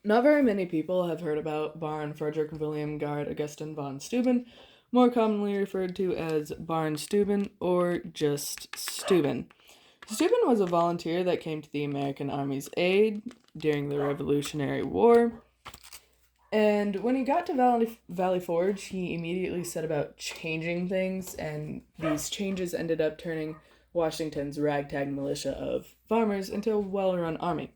Not very many people have heard about Baron Frederick William Gard Augustin von Steuben, more commonly referred to as Baron Steuben or just Steuben. Steuben was a volunteer that came to the American Army's aid during the Revolutionary War. And when he got to Valley Forge, he immediately set about changing things, and these changes ended up turning Washington's ragtag militia of farmers into a well-run army.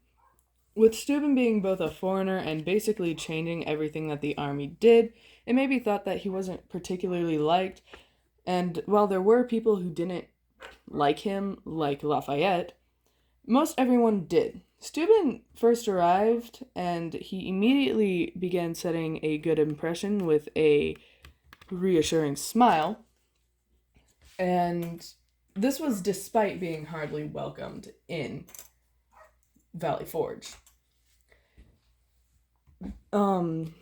With Steuben being both a foreigner and basically changing everything that the army did, it may be thought that he wasn't particularly liked, and while there were people who didn't like him, like Lafayette, most everyone did. Steuben first arrived, and he immediately began setting a good impression with a reassuring smile, and this was despite being hardly welcomed in Valley Forge.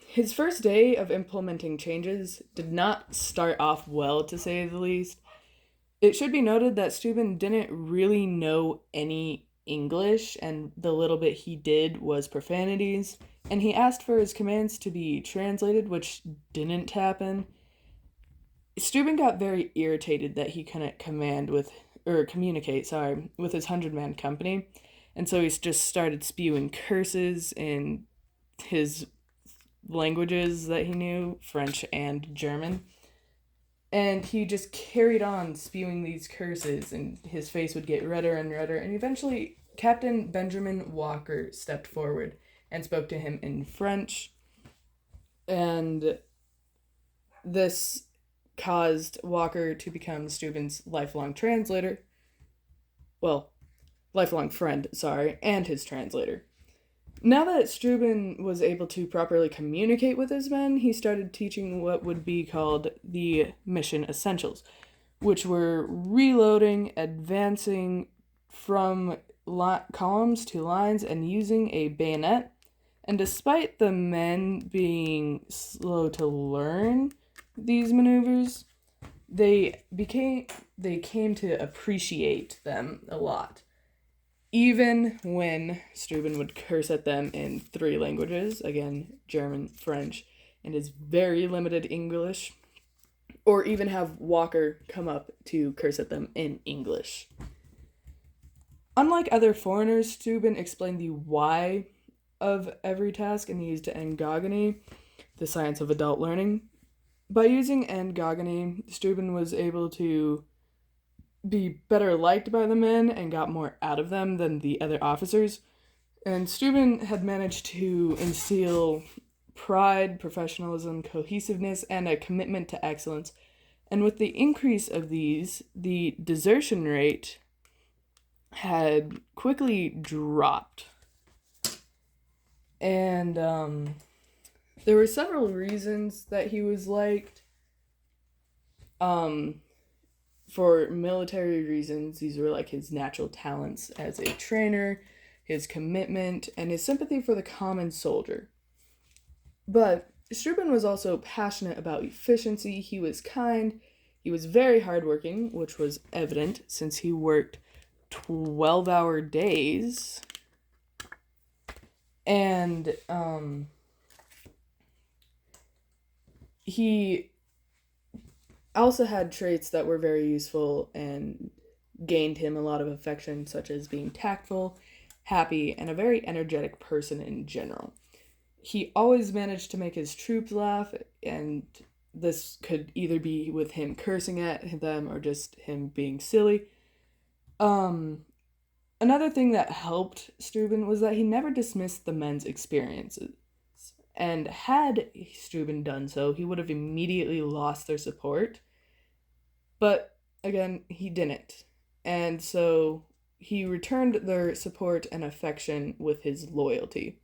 His first day of implementing changes did not start off well, to say the least. It should be noted that Steuben didn't really know any English, and the little bit he did was profanities, and he asked for his commands to be translated, which didn't happen. Steuben got very irritated that he couldn't communicate, with his 100-man company, and so he just started spewing curses in his languages that he knew, French and German. And he just carried on spewing these curses, and his face would get redder and redder, and eventually Captain Benjamin Walker stepped forward and spoke to him in French, and this caused Walker to become Steuben's lifelong translator. Well, lifelong friend, and his translator. Now that Steuben was able to properly communicate with his men, he started teaching what would be called the mission essentials, which were reloading, advancing from columns to lines, and using a bayonet. And despite the men being slow to learn these maneuvers, they came to appreciate them a lot. Even when Steuben would curse at them in 3 languages, again, German, French, and his very limited English, or even have Walker come up to curse at them in English. Unlike other foreigners, Steuben explained the why of every task and used angogony, the science of adult learning. By using angogony, Steuben was able to be better liked by the men and got more out of them than the other officers. And Steuben had managed to instill pride, professionalism, cohesiveness, and a commitment to excellence. And with the increase of these, the desertion rate had quickly dropped. And there were several reasons that he was liked. For military reasons, these were like his natural talents as a trainer, his commitment, and his sympathy for the common soldier. But Steuben was also passionate about efficiency. He was kind. He was very hardworking, which was evident since he worked 12-hour days. And he also had traits that were very useful and gained him a lot of affection, such as being tactful, happy, and a very energetic person in general. He always managed to make his troops laugh, and this could either be with him cursing at them or just him being silly. Another thing that helped Steuben was that he never dismissed the men's experiences. And had Steuben done so, he would have immediately lost their support. But again, he didn't. And so he returned their support and affection with his loyalty.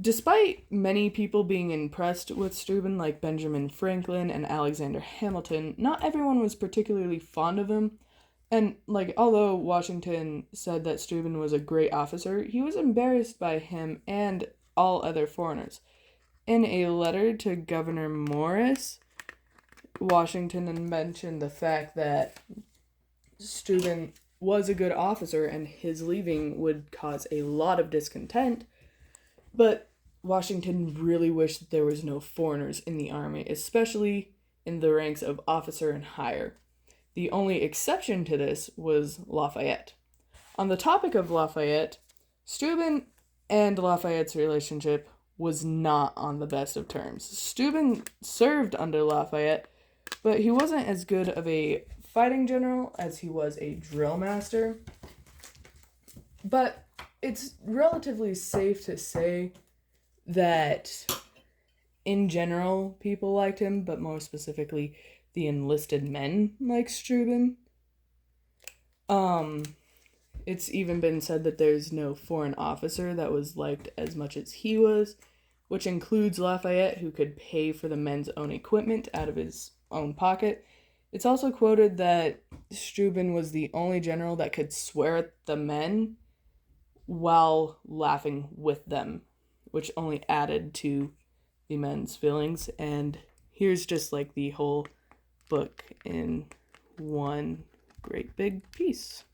Despite many people being impressed with Steuben, like Benjamin Franklin and Alexander Hamilton, not everyone was particularly fond of him. And, although Washington said that Steuben was a great officer, he was embarrassed by him and all other foreigners. In a letter to Governor Morris, Washington mentioned the fact that Steuben was a good officer and his leaving would cause a lot of discontent, But Washington really wished that there was no foreigners in the army, especially in the ranks of officer and higher. The only exception to this was Lafayette. On the topic of Lafayette, Steuben and Lafayette's relationship was not on the best of terms. Steuben served under Lafayette, but he wasn't as good of a fighting general as he was a drill master. But it's relatively safe to say that in general people liked him, but more specifically the enlisted men liked Steuben. It's even been said that there's no foreign officer that was liked as much as he was, which includes Lafayette, who could pay for the men's own equipment out of his own pocket. It's also quoted that Steuben was the only general that could swear at the men while laughing with them, which only added to the men's feelings. And here's just like the whole book in one great big piece.